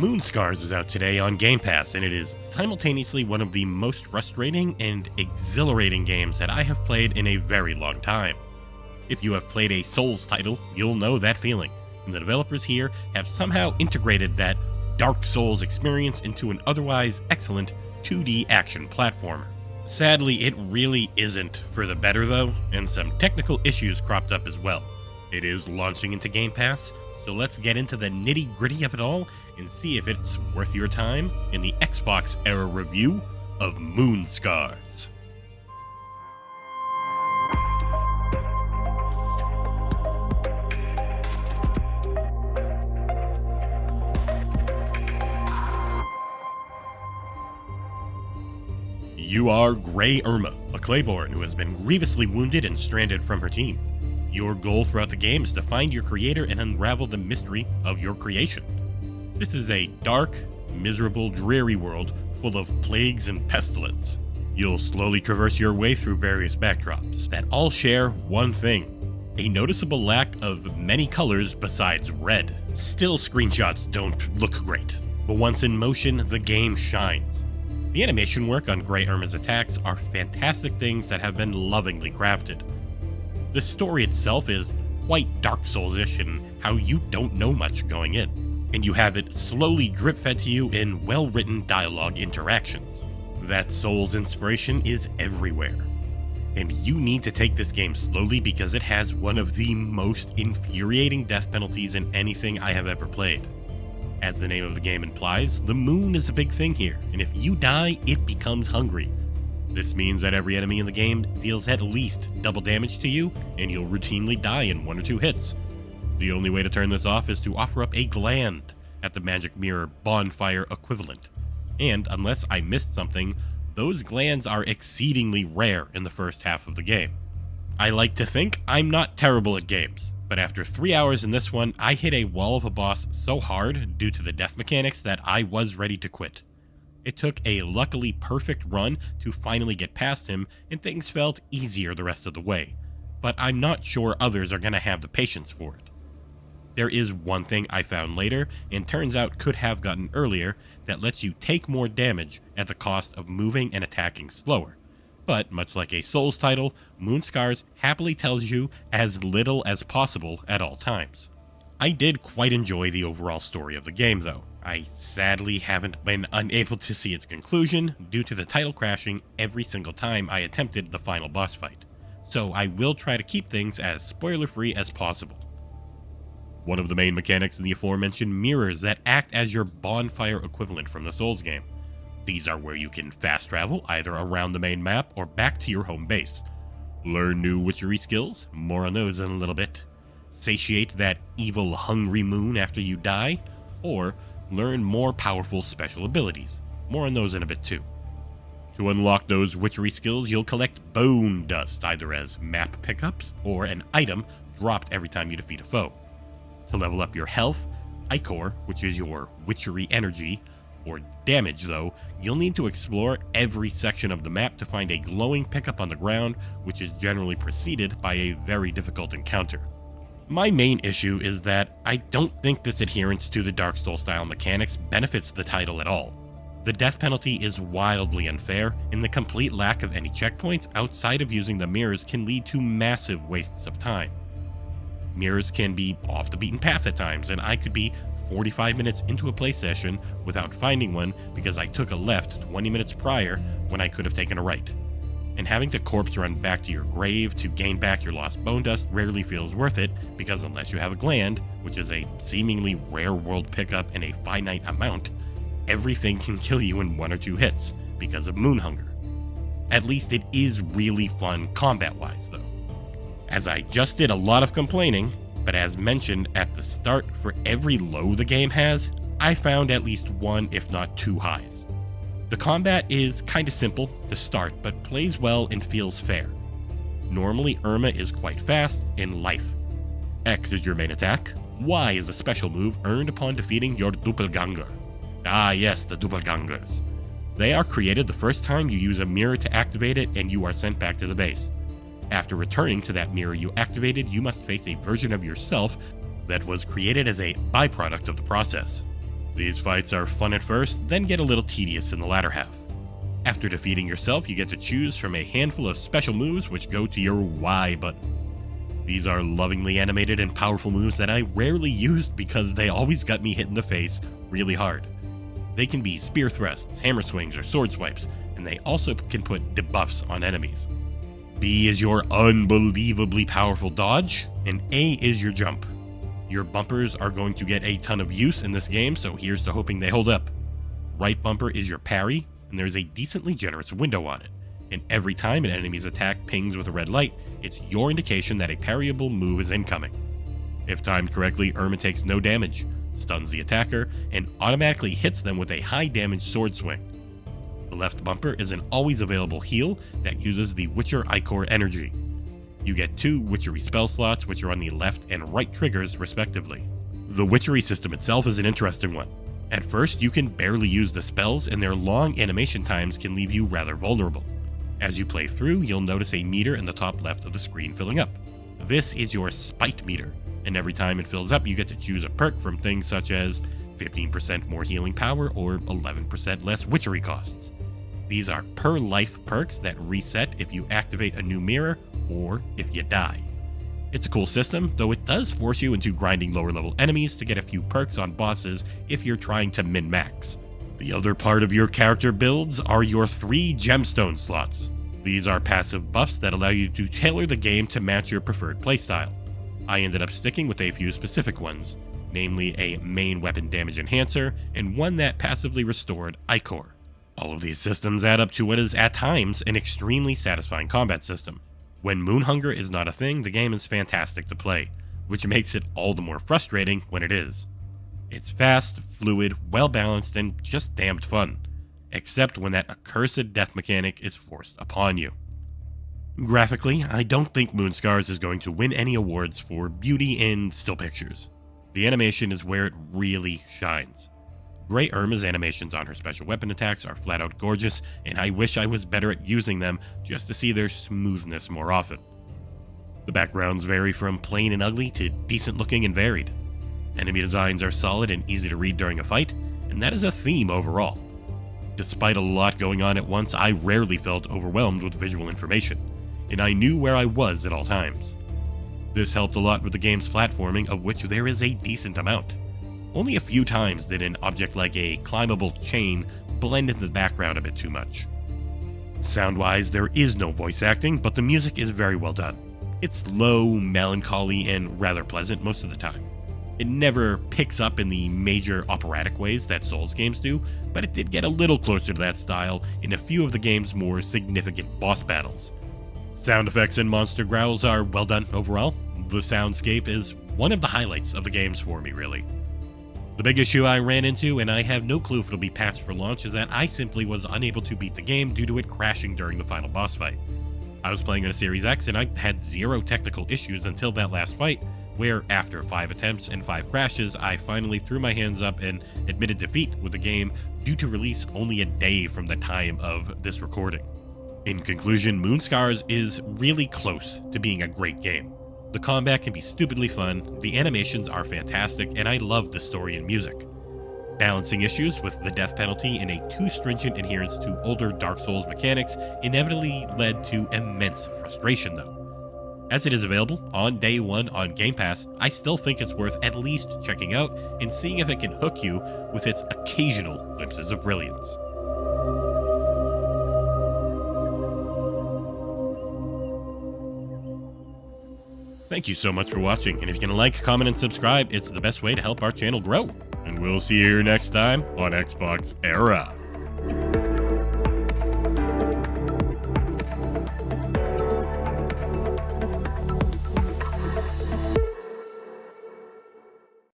Moonscars is out today on Game Pass, and it is simultaneously one of the most frustrating and exhilarating games that I have played in a very long time. If you have played a Souls title, you'll know that feeling, and the developers here have somehow integrated that Dark Souls experience into an otherwise excellent 2D action platformer. Sadly, it really isn't for the better though, and some technical issues cropped up as well. It is launching into Game Pass, so let's get into the nitty-gritty of it all and see if it's worth your time in the XboxEra review of Moonscars. You are Grey Irma, a Clayborn who has been grievously wounded and stranded from her team. Your goal throughout the game is to find your creator and unravel the mystery of your creation. This is a dark, miserable, dreary world full of plagues and pestilence. You'll slowly traverse your way through various backdrops that all share one thing: a noticeable lack of many colors besides red. Still, screenshots don't look great, but once in motion, the game shines. The animation work on Grey Irma's attacks are fantastic things that have been lovingly crafted. The story itself is quite Dark Souls-ish in how you don't know much going in, and you have it slowly drip-fed to you in well-written dialogue interactions. That Souls inspiration is everywhere, and you need to take this game slowly because it has one of the most infuriating death penalties in anything I have ever played. As the name of the game implies, the moon is a big thing here, and if you die, it becomes hungry. This means that every enemy in the game deals at least double damage to you, and you'll routinely die in 1 or 2 hits. The only way to turn this off is to offer up a gland at the magic mirror bonfire equivalent. And unless I missed something, those glands are exceedingly rare in the first half of the game. I like to think I'm not terrible at games, but after 3 hours in this one, I hit a wall of a boss so hard due to the death mechanics that I was ready to quit. It took a luckily perfect run to finally get past him, and things felt easier the rest of the way, but I'm not sure others are going to have the patience for it. There is one thing I found later, and turns out could have gotten earlier, that lets you take more damage at the cost of moving and attacking slower. But much like a Souls title, Moonscars happily tells you as little as possible at all times. I did quite enjoy the overall story of the game though. I sadly haven't been unable to see its conclusion due to the title crashing every single time I attempted the final boss fight, so I will try to keep things as spoiler-free as possible. One of the main mechanics in the aforementioned mirrors that act as your bonfire equivalent from the Souls game. These are where you can fast travel either around the main map or back to your home base. Learn new witchery skills, more on those in a little bit. Satiate that evil hungry moon after you die, or learn more powerful special abilities. More on those in a bit too. To unlock those witchery skills, you'll collect bone dust, either as map pickups or an item dropped every time you defeat a foe. To level up your health, ichor, which is your witchery energy, or damage though, you'll need to explore every section of the map to find a glowing pickup on the ground, which is generally preceded by a very difficult encounter. My main issue is that I don't think this adherence to the Dark Souls style mechanics benefits the title at all. The death penalty is wildly unfair, and the complete lack of any checkpoints outside of using the mirrors can lead to massive wastes of time. Mirrors can be off the beaten path at times, and I could be 45 minutes into a play session without finding one because I took a left 20 minutes prior when I could have taken a right. And having to corpse run back to your grave to gain back your lost bone dust rarely feels worth it, because unless you have a gland, which is a seemingly rare world pickup in a finite amount, everything can kill you in 1 or 2 hits because of moon hunger. At least it is really fun combat-wise though. As I just did a lot of complaining, but as mentioned at the start, for every low the game has, I found at least 1 if not 2 highs. The combat is kinda simple to start, but plays well and feels fair. Normally, Irma is quite fast and lithe. X is your main attack. Y is a special move earned upon defeating your doppelganger. Ah yes, the doppelgangers. They are created the first time you use a mirror to activate it, and you are sent back to the base. After returning to that mirror you activated, you must face a version of yourself that was created as a byproduct of the process. These fights are fun at first, then get a little tedious in the latter half. After defeating yourself, you get to choose from a handful of special moves which go to your Y button. These are lovingly animated and powerful moves that I rarely used because they always got me hit in the face really hard. They can be spear thrusts, hammer swings, or sword swipes, and they also can put debuffs on enemies. B is your unbelievably powerful dodge, and A is your jump. Your bumpers are going to get a ton of use in this game, so here's to hoping they hold up. Right bumper is your parry, and there's a decently generous window on it. And every time an enemy's attack pings with a red light, it's your indication that a parryable move is incoming. If timed correctly, Irma takes no damage, stuns the attacker, and automatically hits them with a high damage sword swing. The left bumper is an always available heal that uses the Witcher Ichor energy. You get 2 witchery spell slots which are on the left and right triggers respectively. The witchery system itself is an interesting one. At first, you can barely use the spells and their long animation times can leave you rather vulnerable. As you play through, you'll notice a meter in the top left of the screen filling up. This is your spite meter, and every time it fills up you get to choose a perk from things such as 15% more healing power or 11% less witchery costs. These are per life perks that reset if you activate a new mirror or if you die. It's a cool system, though it does force you into grinding lower level enemies to get a few perks on bosses if you're trying to min-max. The other part of your character builds are your 3 Gemstone Slots. These are passive buffs that allow you to tailor the game to match your preferred playstyle. I ended up sticking with a few specific ones, namely a main weapon damage enhancer and one that passively restored Ichor. All of these systems add up to what is at times an extremely satisfying combat system. When moon hunger is not a thing, the game is fantastic to play, which makes it all the more frustrating when it is. It's fast, fluid, well-balanced, and just damned fun, except when that accursed death mechanic is forced upon you. Graphically, I don't think Moonscars is going to win any awards for beauty in still pictures. The animation is where it really shines. Grey Irma's animations on her special weapon attacks are flat out gorgeous, and I wish I was better at using them just to see their smoothness more often. The backgrounds vary from plain and ugly to decent looking and varied. Enemy designs are solid and easy to read during a fight, and that is a theme overall. Despite a lot going on at once, I rarely felt overwhelmed with visual information, and I knew where I was at all times. This helped a lot with the game's platforming, of which there is a decent amount. Only a few times did an object like a climbable chain blend into the background a bit too much. Sound-wise, there is no voice acting, but the music is very well done. It's low, melancholy, and rather pleasant most of the time. It never picks up in the major operatic ways that Souls games do, but it did get a little closer to that style in a few of the game's more significant boss battles. Sound effects and monster growls are well done overall. The soundscape is one of the highlights of the games for me, really. The big issue I ran into, and I have no clue if it'll be patched for launch, is that I simply was unable to beat the game due to it crashing during the final boss fight. I was playing on a Series X and I had 0 technical issues until that last fight, where after 5 attempts and 5 crashes, I finally threw my hands up and admitted defeat with the game due to release only a day from the time of this recording. In conclusion, Moonscars is really close to being a great game. The combat can be stupidly fun, the animations are fantastic, and I love the story and music. Balancing issues with the death penalty and a too stringent adherence to older Dark Souls mechanics inevitably led to immense frustration though. As it is available on day 1 on Game Pass, I still think it's worth at least checking out and seeing if it can hook you with its occasional glimpses of brilliance. Thank you so much for watching, and if you can like, comment, and subscribe, it's the best way to help our channel grow. And we'll see you here next time on XboxEra.